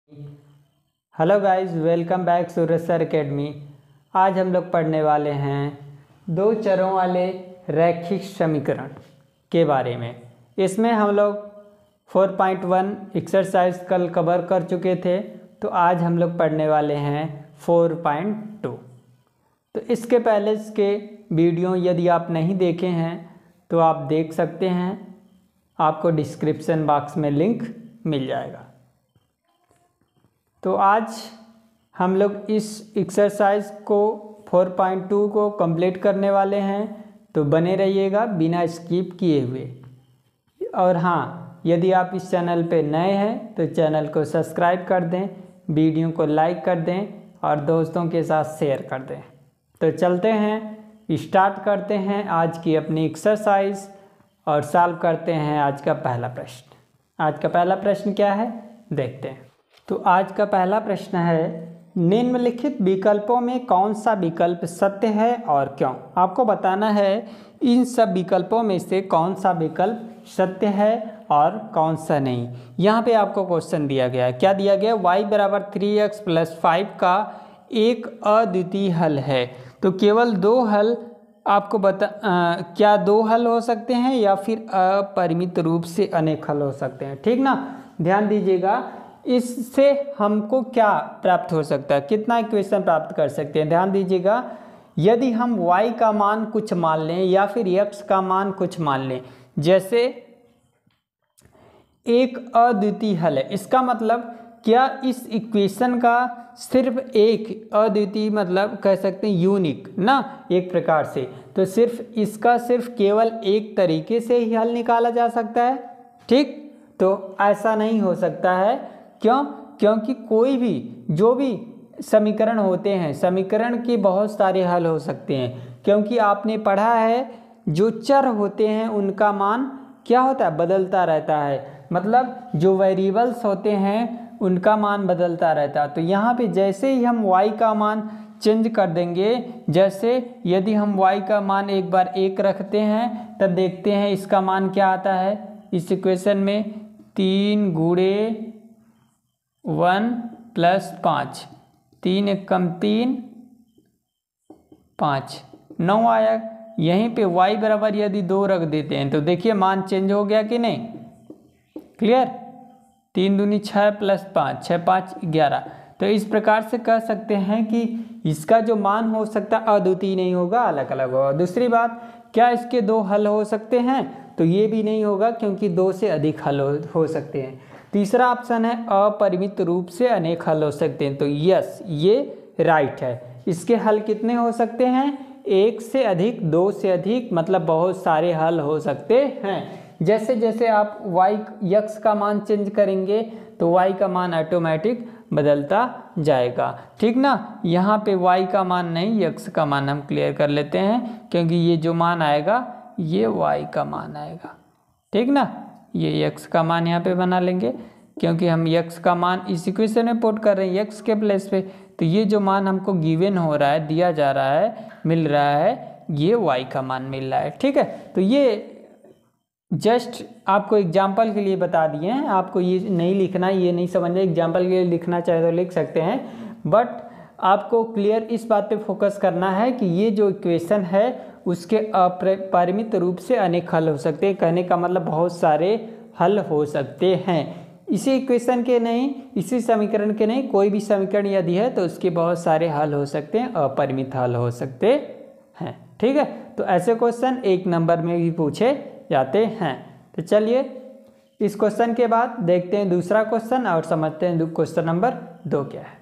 Hello guys, welcome back सूरज sir academy. आज हम लोग पढ़ने वाले हैं दो चरों वाले रैखिक समीकरण के बारे में। इसमें हम लोग 4.1 एक्सरसाइज कल कवर कर चुके थे, तो आज हम लोग पढ़ने वाले हैं 4.2। तो इसके पहले इसके वीडियो यदि आप नहीं देखे हैं तो आप देख सकते हैं, आपको डिस्क्रिप्शन बॉक्स में लिंक मिल जाएगा। तो आज हम लोग इस एक्सरसाइज को 4.2 को कंप्लीट करने वाले हैं, तो बने रहिएगा बिना स्किप किए हुए। और हाँ, यदि आप इस चैनल पे नए हैं तो चैनल को सब्सक्राइब कर दें, वीडियो को लाइक कर दें और दोस्तों के साथ शेयर कर दें। तो चलते हैं, स्टार्ट करते हैं आज की अपनी एक्सरसाइज और सॉल्व करते हैं आज का पहला प्रश्न। आज का पहला प्रश्न क्या है, देखते हैं। तो आज का पहला प्रश्न है, निम्नलिखित विकल्पों में कौन सा विकल्प सत्य है और क्यों। आपको बताना है इन सब विकल्पों में से कौन सा विकल्प सत्य है और कौन सा नहीं। यहाँ पे आपको क्वेश्चन दिया गया है, क्या दिया गया, y बराबर 3x + 5 का एक अद्वितीय हल है। तो केवल दो हल आपको क्या दो हल हो सकते हैं या फिर अपरिमित रूप से अनेक हल हो सकते हैं। ठीक ना, ध्यान दीजिएगा। इससे हमको क्या प्राप्त हो सकता है, कितना इक्वेशन प्राप्त कर सकते हैं, ध्यान दीजिएगा। यदि हम y का मान कुछ मान लें या फिर x का मान कुछ मान लें, जैसे एक अद्वितीय हल है, इसका मतलब क्या इस इक्वेशन का सिर्फ एक अद्वितीय, मतलब कह सकते हैं यूनिक ना, एक प्रकार से। तो सिर्फ इसका सिर्फ केवल एक तरीके से ही हल निकाला जा सकता है। ठीक, तो ऐसा नहीं हो सकता है। क्यों? क्योंकि कोई भी जो भी समीकरण होते हैं, समीकरण के बहुत सारे हल हो सकते हैं। क्योंकि आपने पढ़ा है जो चर होते हैं उनका मान क्या होता है, बदलता रहता है। मतलब जो वेरिएबल्स होते हैं उनका मान बदलता रहता है। तो यहाँ पे जैसे ही हम y का मान चेंज कर देंगे, जैसे यदि हम y का मान एक बार 1 रखते हैं, तब देखते हैं इसका मान क्या आता है इस इक्वेशन में, 3 × 1 + 5, 3 × 1 = 3, 5, 9 आया। यहीं पे y बराबर यदि 2 रख देते हैं तो देखिए मान चेंज हो गया कि नहीं, क्लियर। 3 दूनी 6 + 5, 6 × 5 = 11। तो इस प्रकार से कह सकते हैं कि इसका जो मान हो सकता है अद्वितीय नहीं होगा, अलग अलग होगा। दूसरी बात, क्या इसके दो हल हो सकते हैं, तो ये भी नहीं होगा, क्योंकि 2 से अधिक हल हो सकते हैं। तीसरा ऑप्शन है अपरिमित रूप से अनेक हल हो सकते हैं। तो यस, ये राइट है। इसके हल कितने हो सकते हैं, 1 से अधिक, 2 से अधिक, मतलब बहुत सारे हल हो सकते हैं। जैसे जैसे आप x का मान चेंज करेंगे तो y का मान ऑटोमेटिक बदलता जाएगा। ठीक ना, यहाँ पे y का मान नहीं, x का मान हम क्लियर कर लेते हैं, क्योंकि ये जो मान आएगा ये y का मान आएगा। ठीक ना, ये x का मान यहाँ पे बना लेंगे, क्योंकि हम x का मान इस इक्वेशन में पुट कर रहे हैं x के प्लेस पे। तो ये जो मान हमको गिवन हो रहा है, दिया जा रहा है, मिल रहा है, ये y का मान मिल रहा है। ठीक है, तो ये जस्ट आपको एग्जाम्पल के लिए बता दिए हैं, आपको ये नहीं लिखना, ये नहीं समझना। एग्जाम्पल के लिए लिखना चाहे तो लिख सकते हैं, बट आपको क्लियर इस बात पे फोकस करना है कि ये जो इक्वेशन है उसके अपरिमित रूप से अनेक हल हो सकते हैं। कहने का मतलब बहुत सारे हल हो सकते हैं। इसी इक्वेशन के नहीं, इसी समीकरण के नहीं, कोई भी समीकरण यदि है तो उसके बहुत सारे हल हो सकते हैं, अपरिमित हल हो सकते हैं। ठीक है, तो ऐसे क्वेश्चन 1 नंबर में भी पूछे जाते हैं। तो चलिए इस क्वेश्चन के बाद देखते हैं दूसरा क्वेश्चन और समझते हैं क्वेश्चन नंबर 2 क्या है।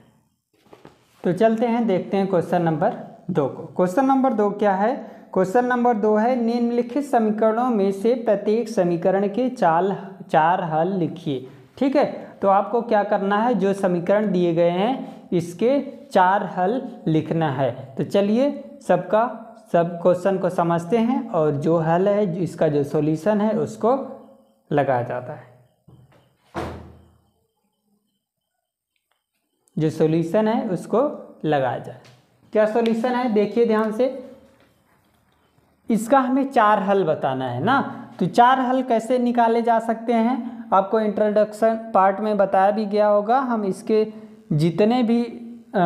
तो चलते हैं, देखते हैं क्वेश्चन नंबर 2 को। क्वेश्चन नंबर 2 क्या है, क्वेश्चन नंबर 2 है, निम्नलिखित समीकरणों में से प्रत्येक समीकरण के 4 हल लिखिए। ठीक है, तो आपको क्या करना है, जो समीकरण दिए गए हैं इसके 4 हल लिखना है। तो चलिए सब क्वेश्चन को समझते हैं और जो हल है, इसका जो सॉल्यूशन है उसको लगाया जाता है। जो सॉल्यूशन है उसको लगाया जाए। क्या सॉल्यूशन है, देखिए ध्यान से। इसका हमें 4 हल बताना है ना, तो 4 हल कैसे निकाले जा सकते हैं आपको इंट्रोडक्शन पार्ट में बताया भी गया होगा। हम इसके जितने भी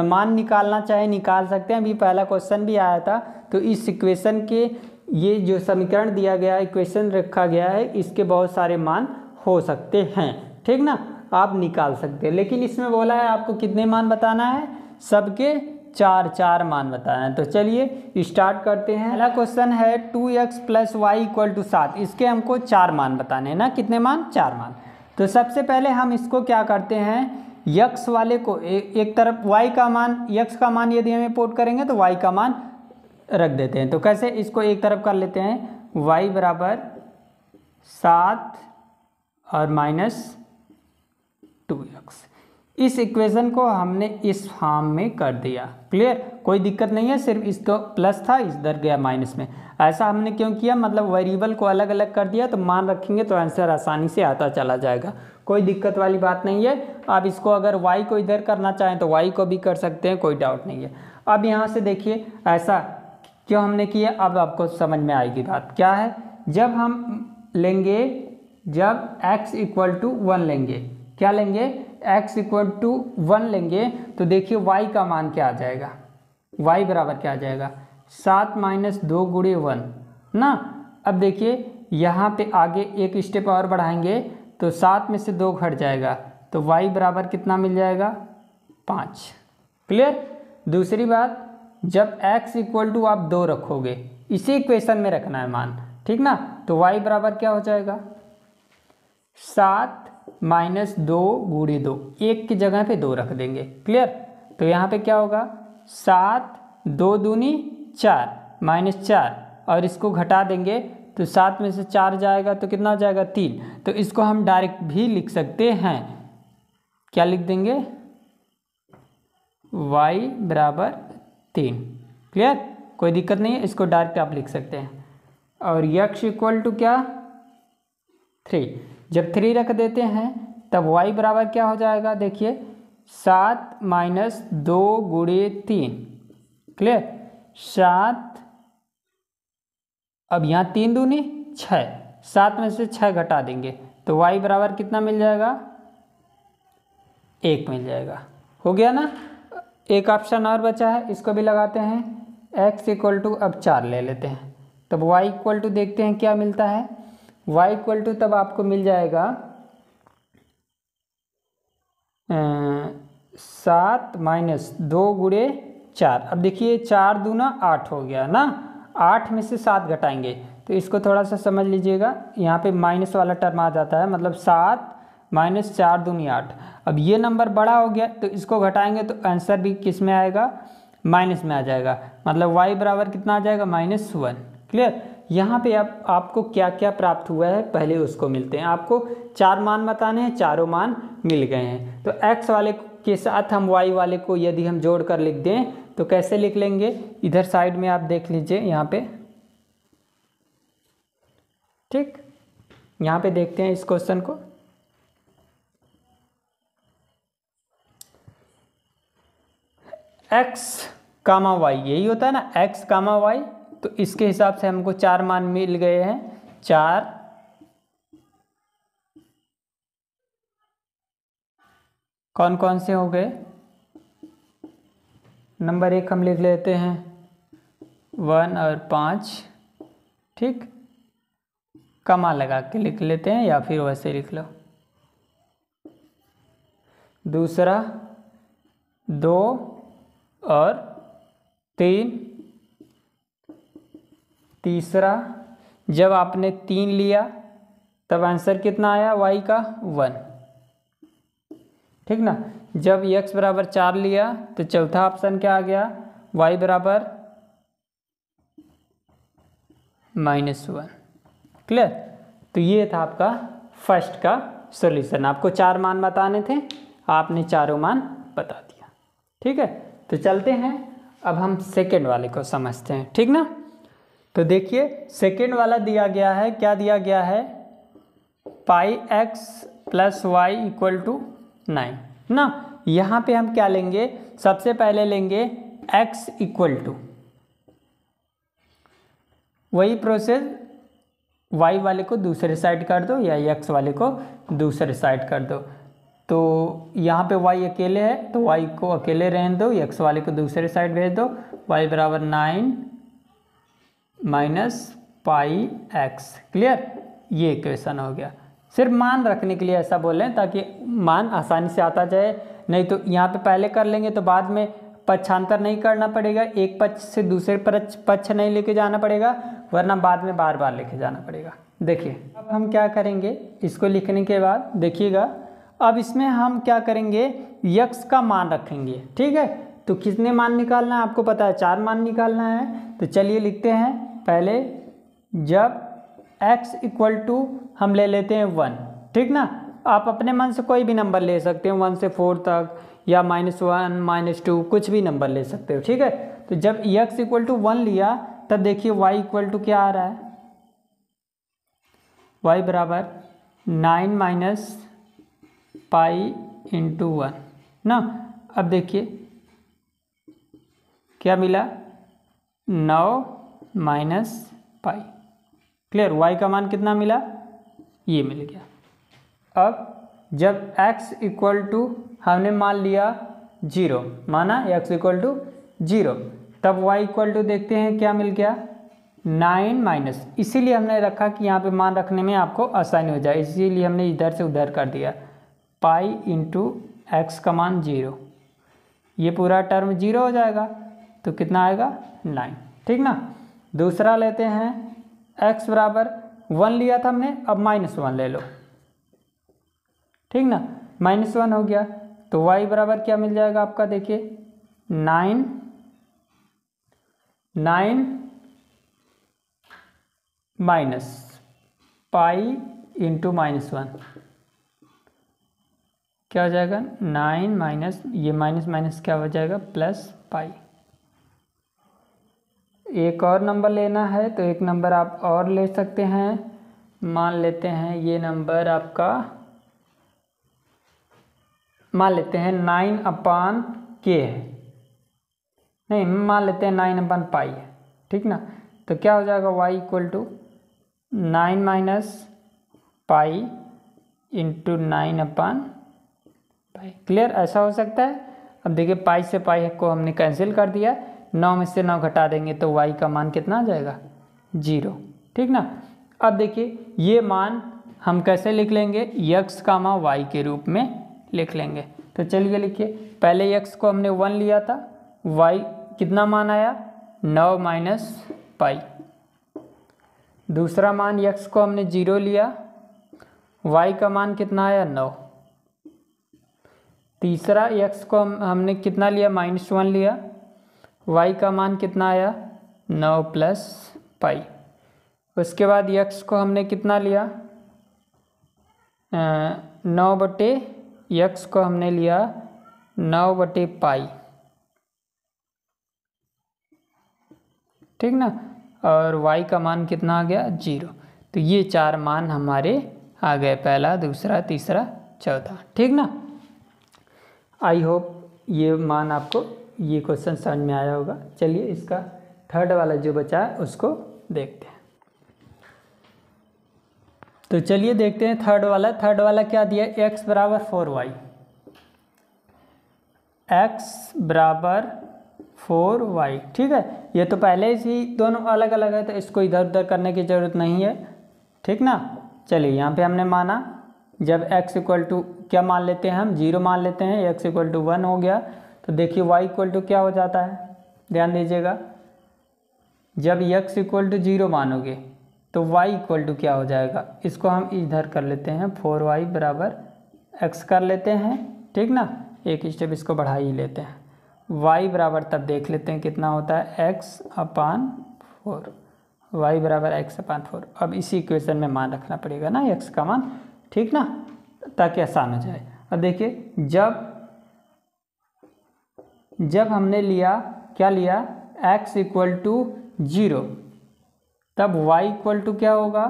मान निकालना चाहे निकाल सकते हैं। अभी पहला क्वेश्चन भी आया था, तो इस इक्वेशन के ये जो समीकरण दिया गया है, इक्वेशन रखा गया है, इसके बहुत सारे मान हो सकते हैं, ठीक ना, आप निकाल सकते हैं। लेकिन इसमें बोला है आपको कितने मान बताना है, सबके 4 मान बताना है। तो चलिए स्टार्ट करते हैं। पहला क्वेश्चन है 2x + y = 7। इसके हमको 4 मान बताने हैं ना, कितने मान, 4 मान। तो सबसे पहले हम इसको क्या करते हैं, x वाले को एक तरफ y का मान, x का मान यदि हमें पुट करेंगे तो y का मान रख देते हैं। तो कैसे, इसको एक तरफ कर लेते हैं, y = 7 और -2x। इस इक्वेशन को हमने इस फॉर्म में कर दिया। क्लियर, कोई दिक्कत नहीं है, सिर्फ इसको प्लस था, इधर गया माइनस में। ऐसा हमने क्यों किया, मतलब वेरिएबल को अलग अलग कर दिया, तो मान रखेंगे तो आंसर आसानी से आता चला जाएगा, कोई दिक्कत वाली बात नहीं है। आप इसको अगर y को इधर करना चाहें तो y को भी कर सकते हैं, कोई डाउट नहीं है। अब यहाँ से देखिए ऐसा क्यों हमने किया, अब आपको समझ में आएगी बात क्या है। जब हम लेंगे, जब x = 1 लेंगे, क्या लेंगे, x = 1 लेंगे, तो देखिए y का मान क्या आ जाएगा, y बराबर क्या आ जाएगा, 7 - 2 × 1 ना। अब देखिए यहाँ पे आगे एक स्टेप और बढ़ाएंगे तो 7 में से 2 घट जाएगा, तो y बराबर कितना मिल जाएगा, 5। क्लियर। दूसरी बात, जब x = आप 2 रखोगे, इसी इक्वेशन में रखना है मान, ठीक ना, तो y बराबर क्या हो जाएगा, 7 - 2 × 2, एक की जगह पे 2 रख देंगे। क्लियर, तो यहाँ पे क्या होगा, 7 2 दूनी 4 -4, और इसको घटा देंगे तो 7 में से 4 जाएगा तो कितना हो जाएगा, 3। तो इसको हम डायरेक्ट भी लिख सकते हैं, क्या लिख देंगे, y = 3। क्लियर, कोई दिक्कत नहीं है, इसको डायरेक्ट आप लिख सकते हैं। और x = क्या, 3। जब 3 रख देते हैं तब y बराबर क्या हो जाएगा, देखिए 7 - 2 × 3। क्लियर, 7, अब यहाँ 3 दूनी 6, 7 में से 6 घटा देंगे तो y बराबर कितना मिल जाएगा, 1 मिल जाएगा। हो गया ना। एक ऑप्शन और बचा है, इसको भी लगाते हैं, x = अब 4 ले लेते हैं, तब y = देखते हैं क्या मिलता है, y = तब आपको मिल जाएगा 7 - 2 × 4। अब देखिए 4 दूना 8 हो गया ना, 8 में से 7 घटाएंगे तो इसको थोड़ा सा समझ लीजिएगा, यहाँ पे माइनस वाला टर्म आ जाता है, मतलब 7 - 4 दूनी 8। अब ये नंबर बड़ा हो गया तो इसको घटाएंगे तो आंसर भी किस में आएगा, माइनस में आ जाएगा, मतलब y बराबर कितना आ जाएगा, -1। क्लियर, यहाँ पे अब आपको क्या क्या प्राप्त हुआ है पहले उसको मिलते हैं। आपको 4 मान बताने हैं, चारों मान मिल गए हैं। तो x वाले के साथ हम y वाले को यदि हम जोड़ कर लिख दें तो कैसे लिख लेंगे, इधर साइड में आप देख लीजिए, यहाँ पे, ठीक, यहाँ पे देखते हैं इस क्वेश्चन को। x, y, यही होता है ना, x, y, तो इसके हिसाब से हमको 4 मान मिल गए हैं। 4, कौन कौन से हो गए, नंबर 1 हम लिख लेते हैं 1 और 5, ठीक, कमा लगा के लिख लेते हैं या फिर वैसे लिख लो। दूसरा 2 और 3, तीसरा जब आपने 3 लिया तब आंसर कितना आया, y का 1, ठीक ना। जब x बराबर 4 लिया तो चौथा ऑप्शन क्या आ गया, y बराबर -1। क्लियर, तो ये था आपका फर्स्ट का सॉल्यूशन। आपको 4 मान बताने थे, आपने चारों मान बता दिया, ठीक है। तो चलते हैं अब हम सेकेंड वाले को समझते हैं, ठीक ना। तो देखिए सेकेंड वाला दिया गया है, क्या दिया गया है, πx + y = 9 ना। यहाँ पे हम क्या लेंगे, सबसे पहले लेंगे x = वही प्रोसेस वाई वाले को दूसरे साइड कर दो या एक्स वाले को दूसरे साइड कर दो। तो यहाँ पे वाई अकेले है तो वाई को अकेले रहने दो, एक्स वाले को दूसरे साइड भेज दो। वाई बराबर 9 माइनस पाई एक्स। क्लियर, ये इक्वेशन हो गया। सिर्फ मान रखने के लिए ऐसा बोल रहे हैं ताकि मान आसानी से आता जाए, नहीं तो यहाँ पे पहले कर लेंगे तो बाद में पक्षांतर नहीं करना पड़ेगा, एक पक्ष से दूसरे पक्ष नहीं लेके जाना पड़ेगा, वरना बाद में बार बार लेके जाना पड़ेगा। देखिए अब हम क्या करेंगे, इसको लिखने के बाद देखिएगा, अब इसमें हम क्या करेंगे, यक्स का मान रखेंगे। ठीक है, तो कितने मान निकालना है आपको पता है, 4 मान निकालना है। तो चलिए लिखते हैं पहले, जब x इक्वल टू हम ले लेते हैं 1, ठीक ना। आप अपने मन से कोई भी नंबर ले सकते हैं 1 से 4 तक, या -1 -2 कुछ भी नंबर ले सकते हो। ठीक है, तो जब x इक्वल टू 1 लिया तब देखिए y इक्वल टू क्या आ रहा है, y बराबर 9 माइनस पाई इंटू 1 ना। अब देखिए क्या मिला, 9 माइनस पाई। क्लियर, y का मान कितना मिला, ये मिल गया। अब जब x इक्वल टू हमने मान लिया 0, माना x इक्वल टू 0, तब y इक्वल टू देखते हैं क्या मिल गया, 9 माइनस, इसीलिए हमने रखा कि यहाँ पे मान रखने में आपको आसानी हो जाए, इसीलिए हमने इधर से उधर कर दिया। पाई इंटू एक्स का मान 0, ये पूरा टर्म 0 हो जाएगा, तो कितना आएगा 9। ठीक ना। दूसरा लेते हैं, x बराबर 1 लिया था हमने, अब -1 ले लो। ठीक ना, -1 हो गया, तो y बराबर क्या मिल जाएगा आपका, देखिए 9 माइनस पाई इंटू -1 क्या हो जाएगा, 9 माइनस ये माइनस माइनस क्या हो जाएगा, प्लस पाई। एक और नंबर लेना है तो एक नंबर आप और ले सकते हैं, मान लेते हैं ये नंबर आपका, मान लेते हैं 9/k है, नहीं मान लेते हैं 9/पाई है। ठीक ना, तो क्या हो जाएगा, y equal to 9 minus pi into 9/पाई। क्लियर, ऐसा हो सकता है। अब देखिए पाई से पाई को हमने कैंसिल कर दिया, 9 में से 9 घटा देंगे तो y का मान कितना आ जाएगा, 0। ठीक ना। अब देखिए ये मान हम कैसे लिख लेंगे, x का मान y के रूप में लिख लेंगे। तो चलिए लिखिए, पहले x को हमने 1 लिया था, y कितना मान आया, 9 माइनस पाई। दूसरा मान x को हमने 0 लिया, y का मान कितना आया, 9। तीसरा x को हमने कितना लिया, -1 लिया, y का मान कितना आया, 9 प्लस पाई। उसके बाद x को हमने कितना लिया, 9/x को हमने लिया 9/पाई। ठीक ना, और y का मान कितना आ गया, 0। तो ये 4 मान हमारे आ गए, पहला, दूसरा, तीसरा, चौथा। ठीक ना। आई होप ये मान आपको, ये क्वेश्चन समझ में आया होगा। चलिए इसका थर्ड वाला जो बचा है उसको देखते हैं। तो चलिए देखते हैं थर्ड वाला क्या दिया, x बराबर 4y, x बराबर 4y। ठीक है, ये तो पहले से ही दोनों अलग अलग है तो इसको इधर उधर करने की ज़रूरत नहीं है। ठीक ना। चलिए यहाँ पे हमने माना, जब x इक्वल टू क्या मान लेते हैं हम, 0 मान लेते हैं, x इक्वल टू 1 हो गया। तो देखिए y इक्वल टू क्या हो जाता है, ध्यान दीजिएगा, जब x इक्वल टू 0 मानोगे तो y इक्वल टू क्या हो जाएगा, इसको हम इधर कर लेते हैं, 4y बराबर x कर लेते हैं। ठीक ना, एक स्टेप इसको बढ़ा ही लेते हैं, y बराबर तब देख लेते हैं कितना होता है, x/4, y बराबर x/4। अब इसी इक्वेशन में मान रखना पड़ेगा ना x का मान। ठीक ना, ताकि आसान हो जाए। अब देखिए जब हमने लिया, क्या लिया, x इक्वल टू 0, तब y इक्वल टू क्या होगा,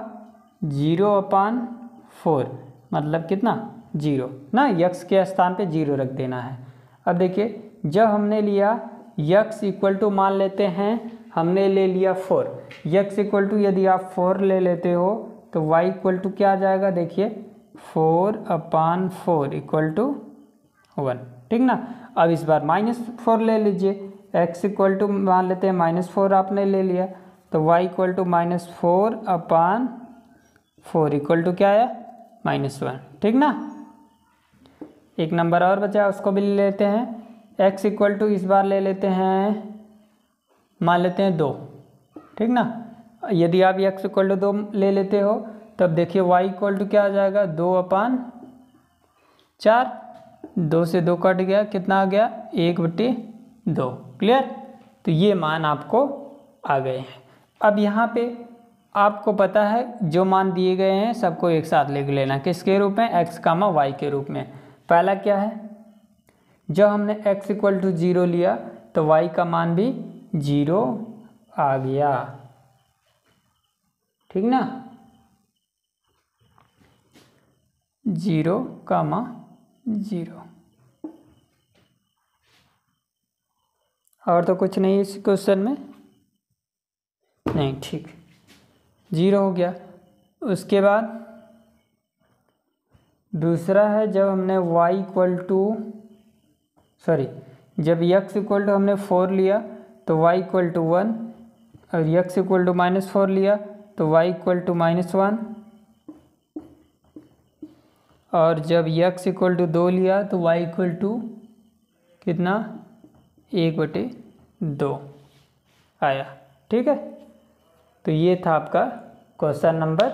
0/4, मतलब कितना, 0 ना, x के स्थान पे 0 रख देना है। अब देखिए जब हमने लिया x इक्वल टू, मान लेते हैं हमने ले लिया 4, x इक्वल टू यदि आप 4 ले लेते हो तो y इक्वल टू क्या आ जाएगा, देखिए 4/4 इक्वल टू 1, ठीक ना। अब इस बार -4 ले लीजिए, x इक्वल टू मान लेते हैं -4 आपने ले लिया, तो y equal to -4/4 equal to क्या आया, -1, ठीक ना। एक नंबर और बचा, उसको भी ले लेते हैं। x इक्वल टू इस बार ले लेते हैं, मान लेते हैं 2, ठीक ना। यदि आप x इक्वल टू 2 ले लेते हो तब देखिए y इक्वल टू क्या आ जाएगा, 2/4, 2 से 2 कट गया, कितना आ गया, 1/2। क्लियर। तो ये मान आपको आ गए हैं। अब यहाँ पे आपको पता है जो मान दिए गए हैं सबको एक साथ लिख लेना, किसके रूप में, x, y के रूप में। पहला क्या है, जब हमने x इक्वल टू 0 लिया तो y का मान भी 0 आ गया, ठीक ना, 0,0। और तो कुछ नहीं इस क्वेश्चन में, नहीं, ठीक, 0 हो गया। उसके बाद दूसरा है, जब हमने y इक्वल टू जब x इक्वल टू हमने 4 लिया तो y इक्वल टू 1, और x इक्वल टू -4 लिया तो y इक्वल टू -1, और जब x इक्वल टू 2 लिया तो y इक्वल टू कितना, 1/2 आया, ठीक है। तो ये था आपका क्वेश्चन नंबर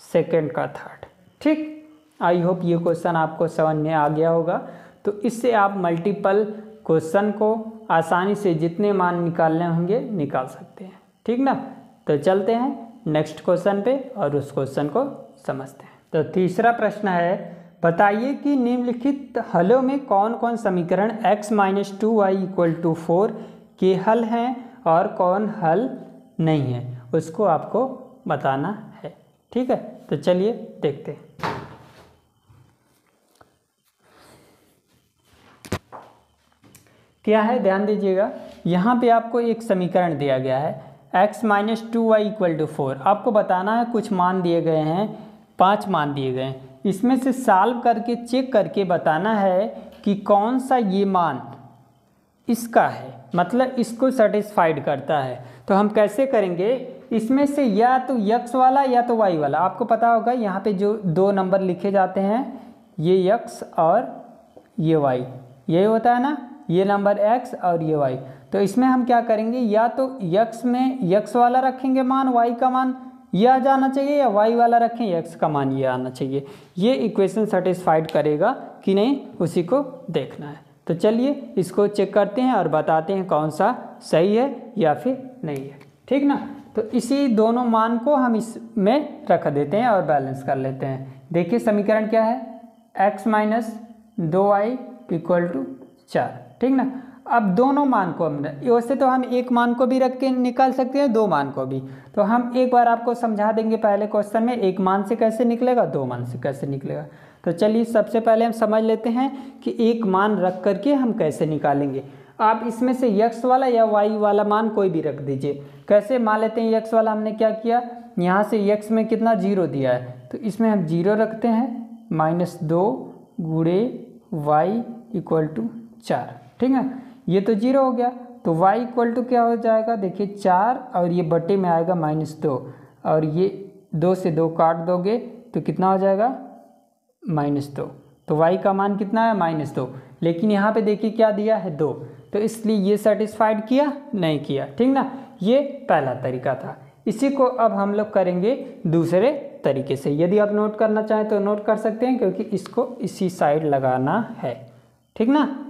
2 का थर्ड, ठीक। आई होप ये क्वेश्चन आपको समझ में आ गया होगा। तो इससे आप मल्टीपल क्वेश्चन को आसानी से जितने मान निकालने होंगे निकाल सकते हैं, ठीक ना। तो चलते हैं नेक्स्ट क्वेश्चन पे और उस क्वेश्चन को समझते हैं। तो तीसरा प्रश्न है, बताइए कि निम्नलिखित हलों में कौन कौन समीकरण x - 2y = 4 के हल हैं और कौन हल नहीं है, उसको आपको बताना है, ठीक है। तो चलिए देखते हैं। क्या है, ध्यान दीजिएगा, यहाँ पे आपको एक समीकरण दिया गया है x - 2y = 4। आपको बताना है, कुछ मान दिए गए हैं, 5 मान दिए गए हैं, इसमें से सॉल्व करके चेक करके बताना है कि कौन सा ये मान इसका है, मतलब इसको सेटिस्फाइड करता है। तो हम कैसे करेंगे, इसमें से या तो x वाला या तो y वाला। आपको पता होगा यहाँ पे जो 2 नंबर लिखे जाते हैं, ये x और ये y, यही होता है ना, ये नंबर x और ये y। तो इसमें हम क्या करेंगे, या तो x में x वाला रखेंगे मान, y का मान ये आ जाना चाहिए, या y वाला रखें x का मान ये आना चाहिए। ये इक्वेशन सेटिस्फाइड करेगा कि नहीं, उसी को देखना है। तो चलिए इसको चेक करते हैं और बताते हैं कौन सा सही है या फिर नहीं है, ठीक ना। तो इसी दोनों मान को हम इसमें रख देते हैं और बैलेंस कर लेते हैं। देखिए समीकरण क्या है, x - 2y = 4, ठीक ना। अब दोनों मान को हम, वैसे तो हम एक मान को भी रख के निकाल सकते हैं, 2 मान को भी। तो हम एक बार आपको समझा देंगे पहले क्वेश्चन में, एक मान से कैसे निकलेगा, 2 मान से कैसे निकलेगा। तो चलिए सबसे पहले हम समझ लेते हैं कि एक मान रख करके हम कैसे निकालेंगे। आप इसमें से x वाला या y वाला मान कोई भी रख दीजिए। कैसे, मान लेते हैं x वाला हमने क्या किया, यहाँ से x में कितना 0 दिया है, तो इसमें हम 0 रखते हैं, -2 × y = 4, ठीक है। ये तो 0 हो गया, तो y इक्वल टू क्या हो जाएगा, देखिए 4, और ये बटे में आएगा -2, और ये 2 से 2 काट दोगे तो कितना हो जाएगा, -2। तो y का मान कितना है, -2। लेकिन यहाँ पे देखिए क्या दिया है, 2, तो इसलिए ये सेटिस्फाइड किया नहीं किया, ठीक ना। ये पहला तरीका था। इसी को अब हम लोग करेंगे दूसरे तरीके से। यदि आप नोट करना चाहें तो नोट कर सकते हैं, क्योंकि इसको इसी साइड लगाना है, ठीक ना।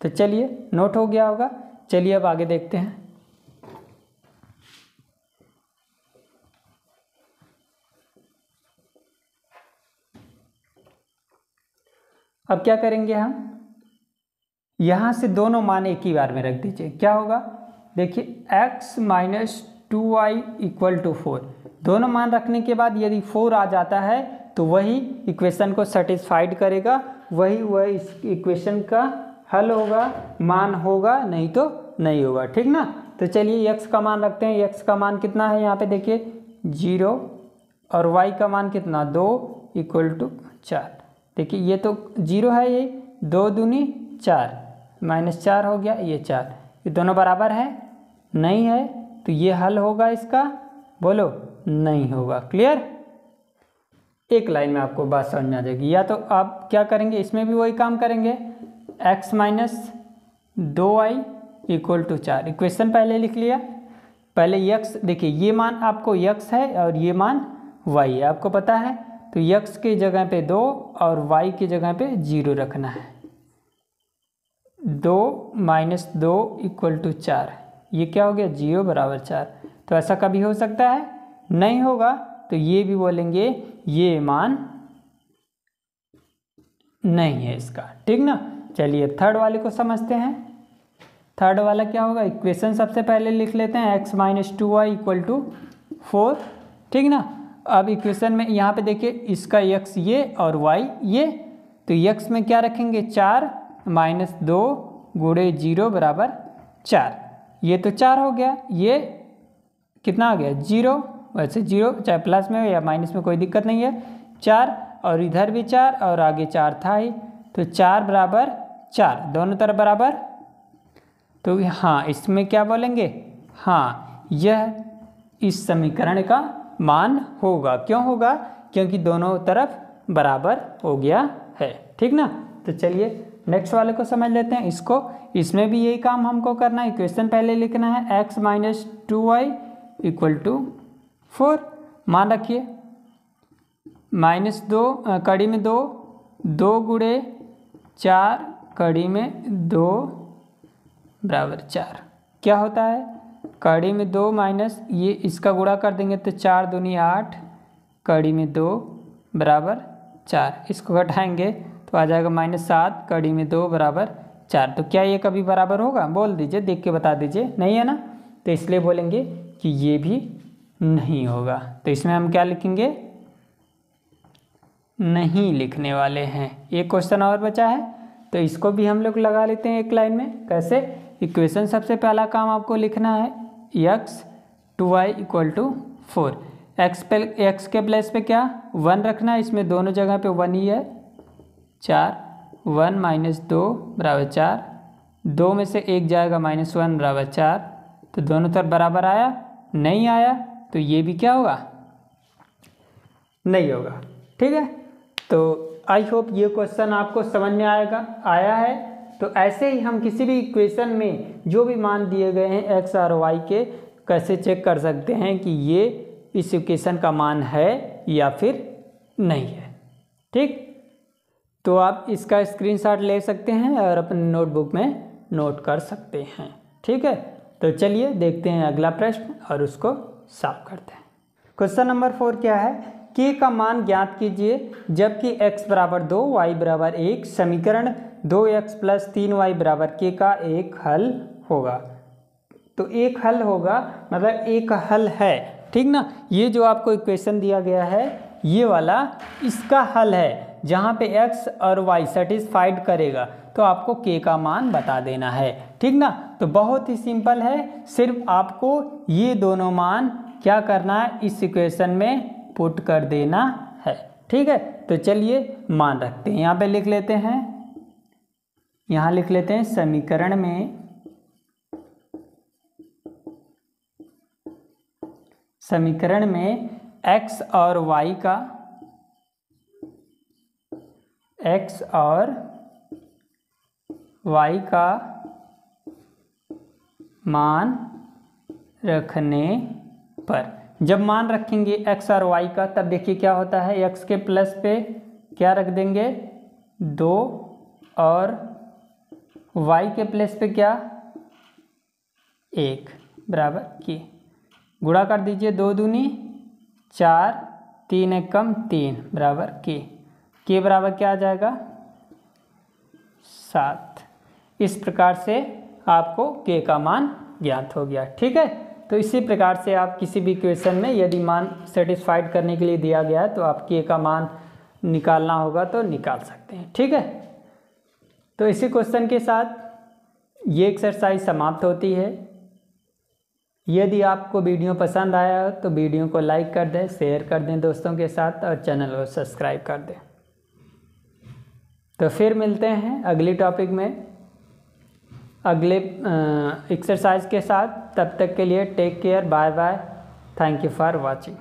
तो चलिए नोट हो गया होगा, चलिए अब आगे देखते हैं। अब क्या करेंगे हम, यहाँ से दोनों मान एक ही बार में रख दीजिए। क्या होगा, देखिए x - 2y = 4, दोनों मान रखने के बाद यदि 4 आ जाता है तो वही इक्वेशन को सेटिस्फाइड करेगा, वही इस इक्वेशन का हल होगा, मान होगा, नहीं तो नहीं होगा, ठीक ना। तो चलिए x का मान रखते हैं। x का मान कितना है, यहाँ पे देखिए 0 और y का मान कितना 2 = 4। देखिए ये तो 0 है, ये 2 दूनी 4 -4 हो गया, ये 4, ये दोनों बराबर है नहीं है, तो ये हल होगा इसका, बोलो नहीं होगा। क्लियर? एक लाइन में आपको बात समझ में आ जाएगी। या तो आप क्या करेंगे, इसमें भी वही काम करेंगे, x - 2y = 4। इक्वेशन पहले लिख लिया, पहले x, देखिए ये मान आपको x है और ये मान y है, आपको पता है, तो x की जगह पे 2 और y की जगह पे 0 रखना है। 2 - 2 = 4, ये क्या हो गया 0 = 4। तो ऐसा कभी हो सकता है? नहीं होगा, तो ये भी बोलेंगे ये मान नहीं है इसका, ठीक ना। चलिए थर्ड वाले को समझते हैं। थर्ड वाला क्या होगा, इक्वेशन सबसे पहले लिख लेते हैं, x - 2y = 4, ठीक ना। अब इक्वेशन में यहाँ पे देखिए इसका x ये और y ये, तो x में क्या रखेंगे 4 - 2 × 0 = 4, ये तो 4 हो गया, ये कितना आ गया 0, वैसे 0 चाहे प्लस में हो या माइनस में कोई दिक्कत नहीं है, 4 और इधर भी 4 और आगे 4 था ही, तो 4 = 4 दोनों तरफ बराबर। तो हाँ इसमें क्या बोलेंगे, हाँ यह इस समीकरण का मान होगा। क्यों होगा? क्योंकि दोनों तरफ बराबर हो गया है, ठीक ना। तो चलिए नेक्स्ट वाले को समझ लेते हैं। इसमें भी यही काम हमको करना है, इक्वेशन पहले लिखना है, x - 2y = 4, मान रखिए -2 कड़ी में 2, 2 × 4 कड़ी में 2 = 4, क्या होता है कड़ी में 2 माइनस ये इसका गुणा कर देंगे तो 4 दूनी 8 कड़ी में 2 = 4, इसको घटाएंगे तो आ जाएगा -7 कड़ी में 2 = 4। तो क्या ये कभी बराबर होगा? बोल दीजिए, देख के बता दीजिए, नहीं है ना। तो इसलिए बोलेंगे कि ये भी नहीं होगा। तो इसमें हम क्या लिखेंगे, नहीं लिखने वाले हैं। एक क्वेश्चन और बचा है, तो इसको भी हम लोग लगा लेते हैं एक लाइन में। कैसे? इक्वेशन सबसे पहला काम आपको लिखना है, x 2y = 4, x के प्लेस पे क्या 1 रखना है, इसमें दोनों जगह पे 1 ही है, 4 1 - 2 = 4, 2 में से 1 जाएगा -1 = 4, तो दोनों तरफ बराबर आया, नहीं आया, तो ये भी क्या होगा, नहीं होगा, ठीक है। तो आई होप ये क्वेश्चन आपको समझ में आया है। तो ऐसे ही हम किसी भी इक्वेशन में जो भी मान दिए गए हैं x और y के, कैसे चेक कर सकते हैं कि ये इस इक्वेशन का मान है या फिर नहीं है, ठीक। तो आप इसका स्क्रीनशॉट ले सकते हैं और अपने नोटबुक में नोट कर सकते हैं, ठीक है। तो चलिए देखते हैं अगला प्रश्न और उसको सॉल्व करते हैं। क्वेश्चन नंबर 4 क्या है, k का मान ज्ञात कीजिए जबकि x = 2 y = 1, समीकरण 2x + 3y = k का एक हल होगा। तो एक हल होगा मतलब एक हल है, ठीक ना। ये जो आपको इक्वेशन दिया गया है ये वाला इसका हल है, जहाँ पे x और y सेटिस्फाइड करेगा तो आपको k का मान बता देना है, ठीक ना। तो बहुत ही सिंपल है, सिर्फ आपको ये दोनों मान क्या करना है, इस इक्वेशन में पुट कर देना है, ठीक है। तो चलिए मान रखते हैं, यहाँ पे लिख लेते हैं, यहाँ लिख लेते हैं समीकरण में x और y का मान रखने पर, जब मान रखेंगे x और y का, तब देखिए क्या होता है, x के प्लस पे क्या रख देंगे 2 और y के प्लस पे क्या 1 बराबर k, गुणा कर दीजिए 2 दूनी 4 3 1 कम 3 बराबर k बराबर क्या आ जाएगा 7। इस प्रकार से आपको k का मान ज्ञात हो गया, ठीक है। तो इसी प्रकार से आप किसी भी इक्वेशन में यदि मान सेटिस्फाइड करने के लिए दिया गया है तो आप k का मान निकालना होगा तो निकाल सकते हैं, ठीक है। तो इसी क्वेश्चन के साथ ये एक्सरसाइज समाप्त होती है। यदि आपको वीडियो पसंद आया हो तो वीडियो को लाइक कर दें, शेयर कर दें दोस्तों के साथ और चैनल को सब्सक्राइब कर दें। तो फिर मिलते हैं अगली टॉपिक में अगले एक्सरसाइज के साथ। तब तक के लिए take care, bye bye, thank you for watching.